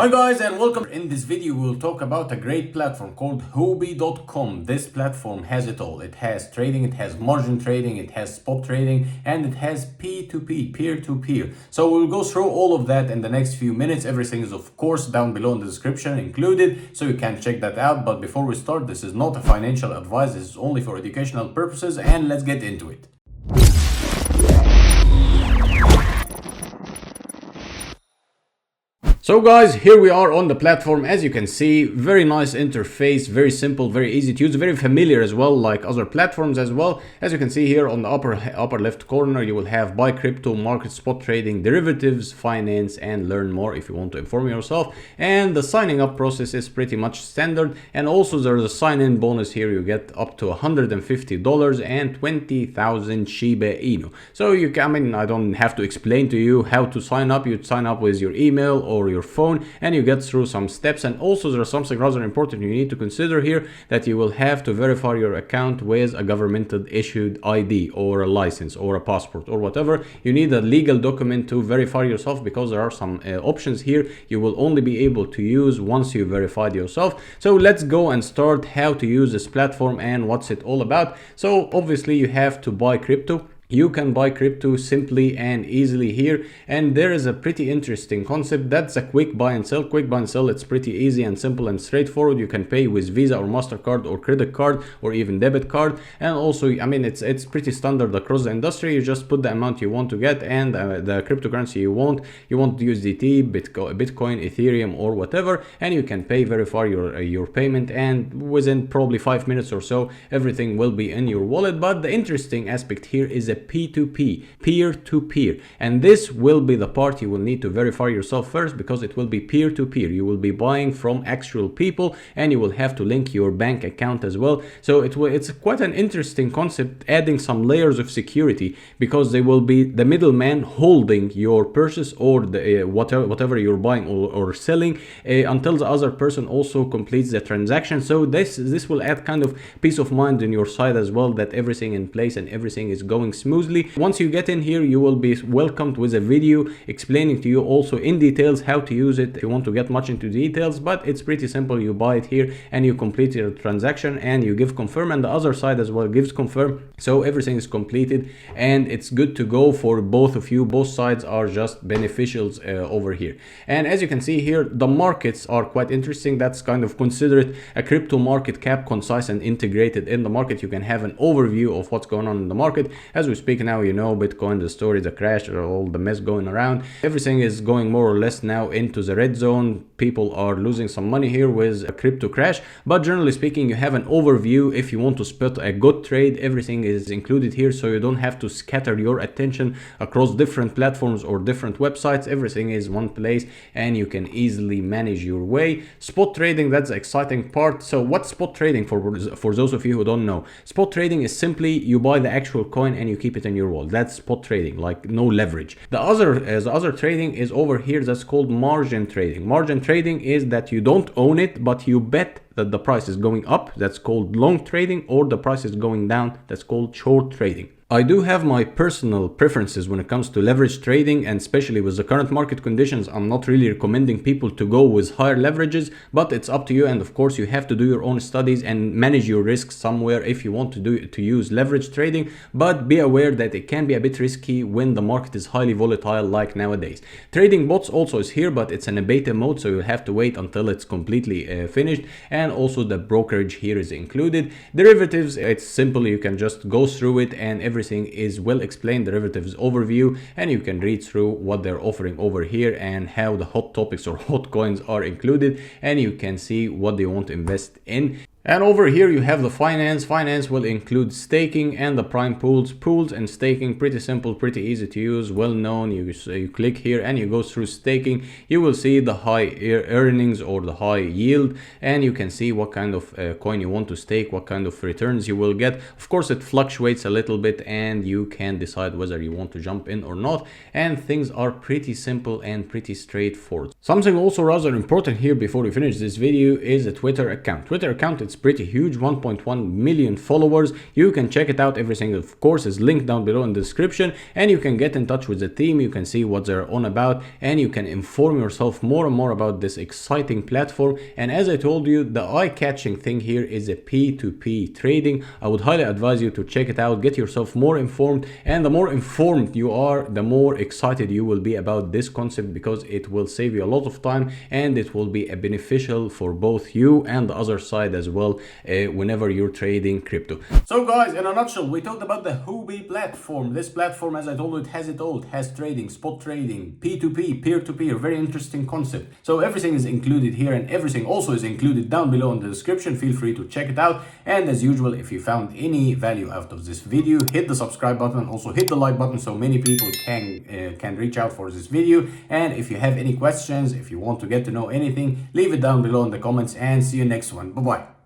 Hi guys and welcome. In this video we'll talk about a great platform called Huobi.com. This platform has it all. It has trading, it has margin trading, it has spot trading, and it has P2P, peer-to-peer. So we'll go through all of that in the next few minutes. Everything is of course down below in the description included, so you can check that out. But before we start, this is not a financial advice. This is only for educational purposes, and let's get into it. So guys, here we are on the platform. As you can see, very nice interface, very simple, very easy to use, very familiar as well, like other platforms as well. As you can see here on the upper left corner, you will have buy crypto, market, spot trading, derivatives, finance, and learn more if you want to inform yourself. And the signing up process is pretty much standard. And also there's a sign-in bonus here. You get up to $150 and 20,000 Shiba Inu. So you can, I don't have to explain to you how to sign up. You sign up with your email or your phone and you get through some steps. And also there's something rather important you need to consider here, that you will have to verify your account with a governmental issued ID or a license or a passport or whatever. You need a legal document to verify yourself, because there are some options here you will only be able to use once you verified yourself. So let's go and start how to use this platform and what's it all about. So obviously you have to buy crypto. You can buy crypto simply and easily here, and there is a pretty interesting concept. That's a quick buy and sell. Quick buy and sell, it's pretty easy and simple and straightforward. You can pay with Visa or MasterCard or credit card or even debit card. And also, I mean, it's pretty standard across the industry. You just put the amount you want to get and the cryptocurrency you want. You want USDT, Bitcoin, Ethereum, or whatever, and you can verify your payment, and within probably 5 minutes or so, everything will be in your wallet. But the interesting aspect here is a P2P, peer-to-peer, and this will be the part you will need to verify yourself first, because it will be peer-to-peer. You will be buying from actual people, and you will have to link your bank account as well. So it's quite an interesting concept, adding some layers of security, because they will be the middleman holding your purchase or the whatever you're buying or selling until the other person also completes the transaction. So this will add kind of peace of mind on your side as well, that everything in place and everything is going smoothly. Once you get in here, you will be welcomed with a video explaining to you also in details how to use it if you want to get much into details. But it's pretty simple. You buy it here and you complete your transaction and you give confirm, and the other side as well gives confirm. So everything is completed and it's good to go for both of you. Both sides are just beneficials over here. And as you can see here, the markets are quite interesting. That's kind of considered a crypto market cap, concise and integrated in the market. You can have an overview of what's going on in the market. As we speak now, you know, Bitcoin, the story, the crash, or all the mess going around. Everything is going more or less now into the red zone. People are losing some money here with a crypto crash, but generally speaking, you have an overview. If you want to spot a good trade, everything is included here, so you don't have to scatter your attention across different platforms or different websites. Everything is one place and you can easily manage your way. Spot trading, that's the exciting part. So what's spot trading for those of you who don't know? Spot trading is simply you buy the actual coin and you keep it in your wallet. That's spot trading, like no leverage. The other trading is over here. That's called margin trading. Margin trading is that you don't own it, but you bet that the price is going up. That's called long trading, or the price is going down. That's called short trading. I do have my personal preferences when it comes to leverage trading, and especially with the current market conditions, I'm not really recommending people to go with higher leverages, but it's up to you. And of course, you have to do your own studies and manage your risks somewhere if you want to use leverage trading. But be aware that it can be a bit risky when the market is highly volatile like nowadays. Trading bots also is here, but it's in a beta mode, so you have to wait until it's completely finished. And also the brokerage here is included. Derivatives, it's simple. You can just go through it and everything is well explained. Derivatives overview, and you can read through what they're offering over here and how the hot topics or hot coins are included, and you can see what they want to invest in. And over here you have the finance. Finance will include staking and the prime pools. Pools and staking, pretty simple, pretty easy to use, well known. You click here and you go through staking. You will see the high earnings or the high yield, and you can see what kind of coin you want to stake, what kind of returns you will get. Of course, it fluctuates a little bit and you can decide whether you want to jump in or not. And things are pretty simple and pretty straightforward. Something also rather important here before we finish this video is a Twitter account. Twitter account, It's pretty huge, 1.1 million followers. You can check it out. Every single course is linked down below in the description, and you can get in touch with the team. You can see what they're on about, and you can inform yourself more and more about this exciting platform. And as I told you, the eye-catching thing here is a P2P trading. I would highly advise you to check it out, get yourself more informed, and the more informed you are, the more excited you will be about this concept, because it will save you a lot of time and it will be beneficial for both you and the other side as well whenever you're trading crypto. So guys, in a nutshell, we talked about the Huobi platform. This platform, as I told you, it has it all. It has trading, spot trading, P2P, peer-to-peer, very interesting concept. So everything is included here, and everything also is included down below in the description. Feel free to check it out. And as usual, if you found any value out of this video, hit the subscribe button, also hit the like button so many people can reach out for this video. And if you have any questions, if you want to get to know anything, leave it down below in the comments, and see you next one. Bye bye.